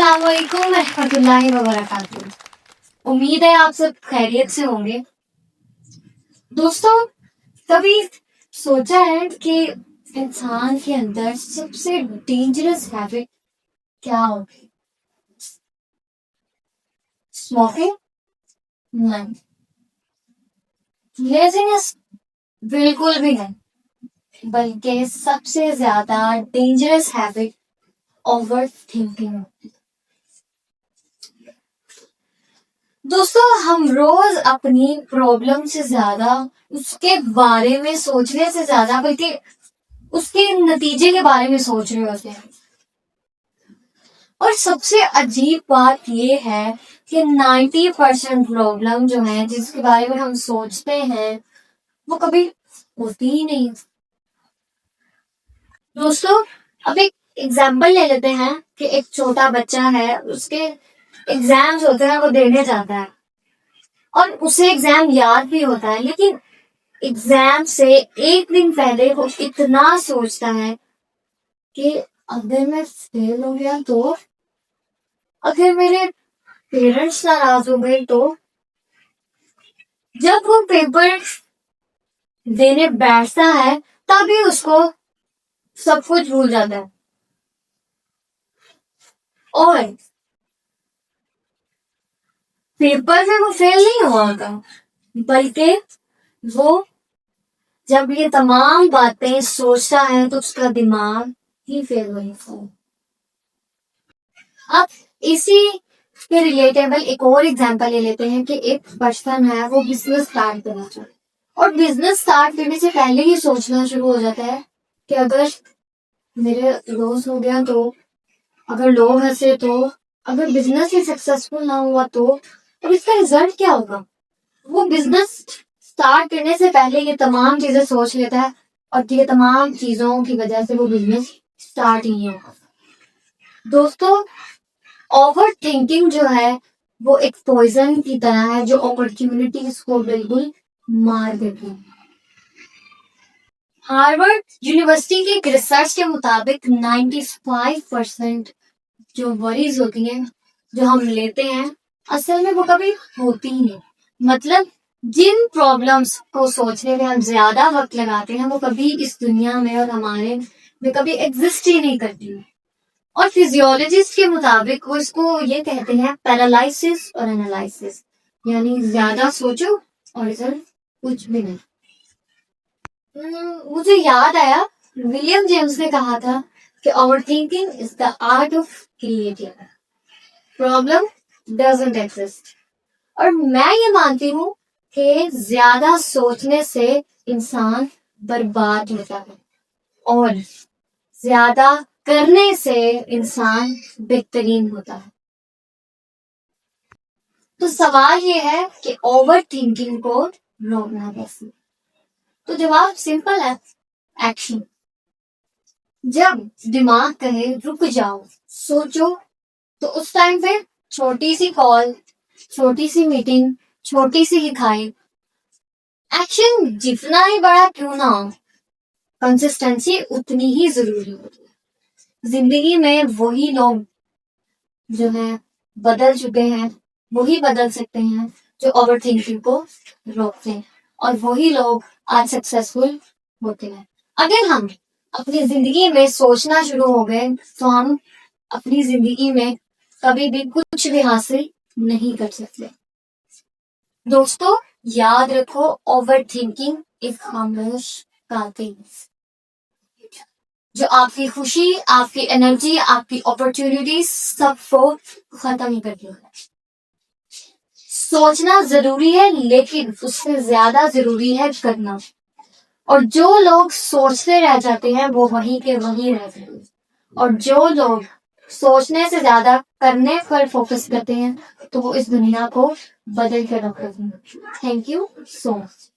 अस्सलाम वालेकुम रहमतुल्लाहि व बरकातुहू। उम्मीद है आप सब खैरियत से होंगे। दोस्तों, कभी सोचा है कि इंसान के अंदर सबसे डेंजरस हैबिट क्या होगी? स्मोकिंग? नहीं। लेजीनेस? बिल्कुल भी नहीं। बल्कि सबसे ज्यादा डेंजरस हैबिट ओवर थिंकिंग। दोस्तों, हम रोज अपनी प्रॉब्लम से ज्यादा उसके बारे में सोचने से ज्यादा बल्कि उसके नतीजे के बारे में सोच रहे होते हैं। और सबसे अजीब बात यह है कि 90% प्रॉब्लम जो है जिसके बारे में हम सोचते हैं वो कभी होती ही नहीं। दोस्तों, अब एक एग्जाम्पल ले लेते हैं कि एक छोटा बच्चा है, उसके एग्जाम्स होते हैं, वो देने जाता है और उसे एग्जाम याद भी होता है, लेकिन एग्जाम से एक दिन पहले वो इतना सोचता है कि अगर मैं फेल हो गया तो, अगर मेरे पेरेंट्स नाराज हो गए तो। जब वो पेपर देने बैठता है तभी उसको सब कुछ भूल जाता है और पेपर में वो फेल नहीं हुआ होता, बल्कि वो जब ये तमाम बातें सोचता है तो उसका दिमाग ही फेल हो जाता है। अब इसी के रिलेटेबल एक और एग्जांपल ले लेते हैं कि एक पर्सन है, वो बिजनेस स्टार्ट करना चाहता है और बिजनेस स्टार्ट करने से पहले ही सोचना शुरू हो जाता है कि अगर मेरे लॉस हो गया तो, अगर लोग हंसे तो, अगर बिजनेस ही सक्सेसफुल ना हुआ तो, और इसका रिजल्ट क्या होगा। वो बिजनेस स्टार्ट करने से पहले ये तमाम चीजें सोच लेता है और ये तमाम चीजों की वजह से वो बिजनेस स्टार्ट ही नहीं होगा। दोस्तों, ओवर थिंकिंग जो है वो एक पॉइजन की तरह है जो अपॉर्चुनिटीज को बिल्कुल मार देती है। हार्वर्ड यूनिवर्सिटी के एक रिसर्च के मुताबिक 95% जो वरीज होती हैं जो हम लेते हैं, असल में वो कभी होती ही नहीं। मतलब जिन प्रॉब्लम्स को सोचने में हम ज्यादा वक्त लगाते हैं वो कभी इस दुनिया में और हमारे में कभी एग्जिस्ट ही नहीं करती। और फिजियोलॉजिस्ट के मुताबिक वो इसको ये कहते हैं पैरालिसिस और एनालिसिस, यानी ज्यादा सोचो और रिजल्ट कुछ भी नहीं। मुझे याद आया, विलियम जेम्स ने कहा था कि over thinking is the art of creating problem doesn't exist. और मैं ये मानती हूँ कि ज्यादा सोचने से इंसान बर्बाद होता है और ज्यादा करने से इंसान बेहतरीन होता है। तो सवाल ये है कि ओवर थिंकिंग को रोकना कैसे। तो जवाब सिंपल है, एक्शन। जब दिमाग कहे रुक जाओ, सोचो, तो उस टाइम पे छोटी सी कॉल, छोटी सी मीटिंग, छोटी सी लिखाई, एक्शन जितना ही बड़ा क्यों ना हो, कंसिस्टेंसी उतनी ही जरूरी होती है। जिंदगी में वही लोग जो है बदल चुके हैं, वही बदल सकते हैं जो ओवर थिंकिंग को रोकते हैं, और वही लोग आज सक्सेसफुल होते हैं। अगर हम अपनी जिंदगी में सोचना शुरू हो गए तो हम अपनी जिंदगी में कभी भी कुछ भी हासिल नहीं कर सकते। दोस्तों, याद रखो, ओवर थिंकिंग एक खामोश कातिल जो आपकी खुशी, आपकी एनर्जी, आपकी अपॉर्चुनिटी सबको खत्म कर देगा। सोचना जरूरी है लेकिन उससे ज्यादा जरूरी है करना। और जो लोग सोचते रह जाते हैं वो वहीं के वहीं रह जाते हैं, और जो लोग सोचने से ज्यादा करने पर फोकस करते हैं तो वो इस दुनिया को बदल कर रखते हैं। Thank you so much.